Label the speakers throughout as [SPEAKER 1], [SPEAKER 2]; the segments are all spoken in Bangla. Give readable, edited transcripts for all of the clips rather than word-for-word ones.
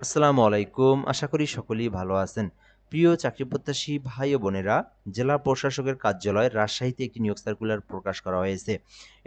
[SPEAKER 1] আসসালামু আলাইকুম। আশা করি সকলেই ভালো আছেন। প্রিয় চাকরিপ্রত্যাশী ভাই ও বোনেরা, জেলা প্রশাসকের কার্যালয় রাজশাহীতে একটি নিয়োগ সার্কুলার প্রকাশ করা হয়েছে।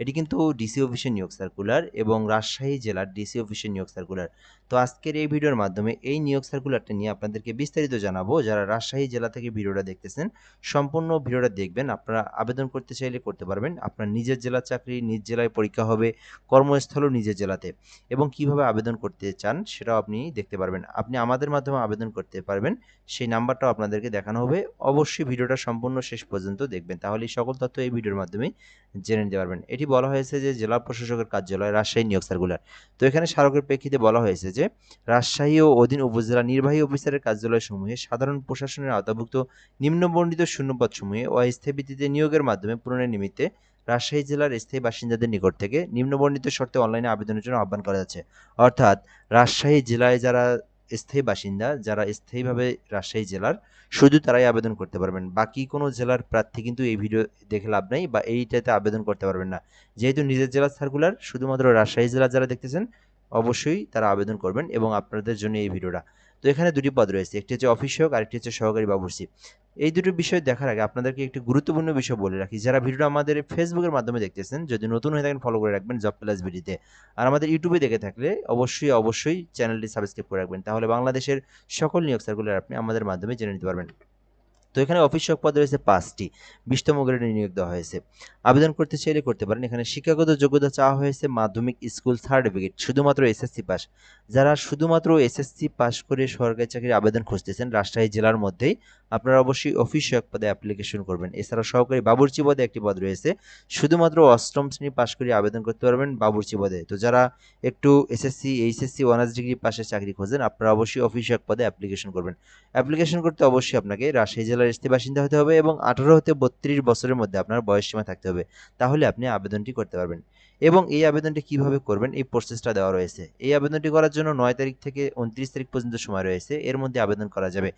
[SPEAKER 1] এটি কিন্তু ডিসি অফিসের নিয়োগ সার্কুলার এবং রাজশাহী জেলার ডিসি অফিসের নিয়োগ সার্কুলার। তো আজকের এই ভিডিওর মাধ্যমে এই নিয়োগ সার্কুলারটা নিয়ে আপনাদেরকে বিস্তারিত জানাবো। যারা রাজশাহী জেলা থেকে ভিডিওটা দেখতেছেন, সম্পূর্ণ ভিডিওটা দেখবেন। আপনারা আবেদন করতে চাইলে করতে পারবেন। আপনার নিজের জেলার চাকরি নিজ জেলায় পরীক্ষা হবে, কর্মস্থলও নিজের জেলাতে। এবং কিভাবে আবেদন করতে চান সেটাও আপনি দেখতে পারবেন। আপনি আমাদের মাধ্যমে আবেদন করতে পারবেন, সেই নাম্বারটাও আপনাদেরকে দেখানো হবে। অবশ্যই ভিডিওটা সম্পূর্ণ শেষ পর্যন্ত দেখবেন, তাহলে সকল তথ্য এই ভিডিওর মাধ্যমে জেনে নিতে পারবেন। এটি বলা হয়েছে যে জেলা প্রশাসকের কার্যালয় রাজশাহী নিয়োগ সার্কুলার। তো এখানে স্মারকের প্রেক্ষিতে বলা হয়েছে যে রাজশাহী ও অধীন উপজেলা নির্বাহী অফিসারের কার্যালয়সমূহে সাধারণ প্রশাসনের আওতাভুক্ত নিম্নবর্ণিত শূন্যপদসমূহে অস্থায়ী ভিত্তিতে নিয়োগের মাধ্যমে পূরণের নিমিত্তে রাজশাহী জেলার স্থায়ী বাসিন্দাদের নিকট থেকে নিম্নবর্ণিত শর্তে অনলাইনে আবেদনের জন্য আহ্বান করা যাচ্ছে। অর্থাৎ রাজশাহী জেলায় যারা স্থায়ী বাসিন্দা, যারা স্থায়ীভাবে রাজশাহী জেলার, শুধু তারাই আবেদন করতে পারবেন। বাকি কোনো জেলার প্রার্থী কিন্তু এই ভিডিও দেখে লাভ নাই বা এইটাতে আবেদন করতে পারবেন না। যেহেতু নিজের জেলার সার্কুলার, শুধুমাত্র রাজশাহী জেলা যারা দেখতেছেন অবশ্যই তারা আবেদন করবেন এবং আপনাদের জন্য এই ভিডিওটা। তো এখানে দুটি পদ রয়েছে, একটি হচ্ছে অফিস সহক, আরেকটি হচ্ছে সহকারী বাবুর্চি। এই দুটো বিষয় দেখার আগে আপনাদেরকে একটি গুরুত্বপূর্ণ বিষয় বলে রাখি। যারা ভিডিওটা আমাদের ফেসবুকের মাধ্যমে দেখতেছেন, যদি নতুন হয়ে থাকেন ফলো করে রাখবেন জব প্লাস বিডিতে। আর আমাদের ইউটিউবে দেখে থাকলে অবশ্যই চ্যানেলটি সাবস্ক্রাইব করে রাখবেন, তাহলে বাংলাদেশের সকল নিয়োগ সার্কুলার আপনি আমাদের মাধ্যমে জেনে নিতে পারবেন। তো এখানে অফিস সহক পদ রয়েছে ৫টি, ২০তম গ্রেডে নিয়োগ দেওয়া হয়েছে। আবেদন করতে চাইলে করতে পারেন। এখানে শিক্ষাগত যোগ্যতা চাওয়া হয়েছে মাধ্যমিক স্কুল সার্টিফিকেট, শুধুমাত্র এসএসসি পাস। যারা শুধুমাত্র এসএসসি পাস করে সরকারি চাকরির আবেদন খুঁজতেছেন রাজশাহী জেলার মধ্যেই, আপনারা অবশ্যই অফিস সহায়ক পদে অ্যাপ্লিকেশন করবেন। এছাড়াও সহকারী বাবুর্চি পদে একটি পদ রয়েছে, শুধুমাত্র অষ্টম শ্রেণী পাস করে আবেদন করতে পারবেন বাবুর্চি পদে। তো যারা একটু এসএসসি এইচএসসি অনার্স ডিগ্রি পাশের চাকরি খোঁজেন, আপনারা অবশ্যই অফিস সহায়ক পদে অ্যাপ্লিকেশন করবেন। অ্যাপ্লিকেশন করতে অবশ্যই আপনাকে রাজশাহী জেলার স্থায়ী বাসিন্দা হতে হবে এবং ১৮ হতে ৩২ বছরের মধ্যে আপনার বয়সসীমা থাকতে হবে, তাহলে আপনি আবেদনটি করতে পারবেন। এবং এই আবেদনটি কিভাবে করবেন এই প্রসেসটা দেওয়া রয়েছে। এই আবেদনটি করার জন্য ৯ তারিখ থেকে ২৯ তারিখ পর্যন্ত সময় রয়েছে, এর মধ্যে আবেদন করা যাবে।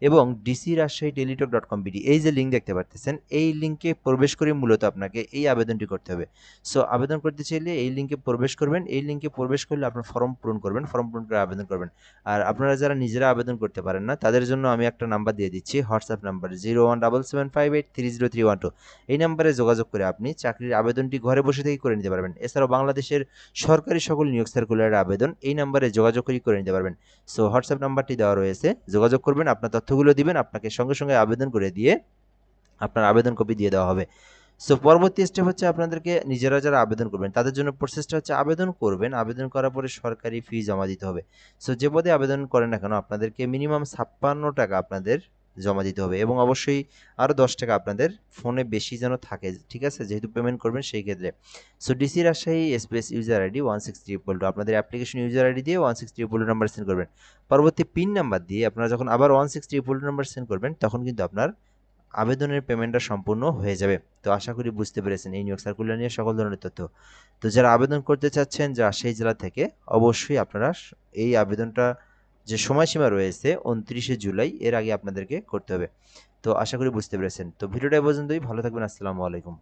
[SPEAKER 1] এবং ডিসি রাজশাহী টেলিটক.com.বিডি এই যে লিঙ্ক দেখতে পারতেছেন, এই লিঙ্কে প্রবেশ করে মূলত আপনাকে এই আবেদনটি করতে হবে। সো আবেদন করতে চাইলে এই লিঙ্কে প্রবেশ করবেন। এই লিঙ্কে প্রবেশ করলে আপনার ফর্ম পূরণ করবেন, ফর্ম পূরণ করে আবেদন করবেন। আর আপনারা যারা নিজেরা আবেদন করতে পারেন না, তাদের জন্য আমি একটা নাম্বার দিয়ে দিচ্ছি, হোয়াটসঅ্যাপ নাম্বার 017758300312। এই নাম্বারে যোগাযোগ করে আপনি চাকরির আবেদনটি ঘরে বসে থেকেই করে নিতে পারবেন। এছাড়াও বাংলাদেশের সরকারি সকল নিয়োগ সার্কুলারের আবেদন এই নাম্বারে যোগাযোগ করেই করে নিতে পারবেন। সো হোয়াটসঅ্যাপ নাম্বারটি দেওয়া রয়েছে, যোগাযোগ করবেন, আপনার তথ্যগুলো দিবেন, আপনাকে সঙ্গে সঙ্গে আবেদন করে দিয়ে আপনার আবেদন কপি দিয়ে দেওয়া হবে। সো পরবর্তী স্টেপ হচ্ছে আপনাদেরকে নিজেরা যারা আবেদন করবেন তাদের জন্য প্রসেসটা হচ্ছে আবেদন করবেন, আবেদন করার পরে সরকারি ফি জমা দিতে হবে। সো যে পদে আবেদন করেন না কেন আপনাদেরকে মিনিমাম ৫৬ টাকা আপনাদের জমা দিতে হবে এবং অবশ্যই আরও ১০ টাকা আপনাদের ফোনে বেশি যেন থাকে, ঠিক আছে, যেহেতু পেমেন্ট করবেন সেই ক্ষেত্রে। So DC Rajshahi space user ID 163 আপনাদের অ্যাপ্লিকেশন ইউজার আইডি দিয়ে 163 নাম্বার সেন্ড করবেন। পরবর্তী পিন নাম্বার দিয়ে আপনারা যখন আবার 163 নাম্বার সেন্ড করবেন, তখন কিন্তু আপনার আবেদনের পেমেন্টটা সম্পূর্ণ হয়ে যাবে। তো আশা করি বুঝতে পেরেছেন এই নিয়োগ সার্কুলার নিয়ে সকল ধরনের তথ্য। তো যারা আবেদন করতে চাচ্ছেন যা সেই জেলা থেকে, অবশ্যই আপনারা এই আবেদনটা যে সময়সীমা রয়েছে ২৯শে জুলাই, এর আগে আপনাদেরকে করতে হবে। তো আশা করি বুঝতে পেরেছেন। তো ভিডিওটা এ পর্যন্তই, ভালো থাকবেন। আসসালামু আলাইকুম।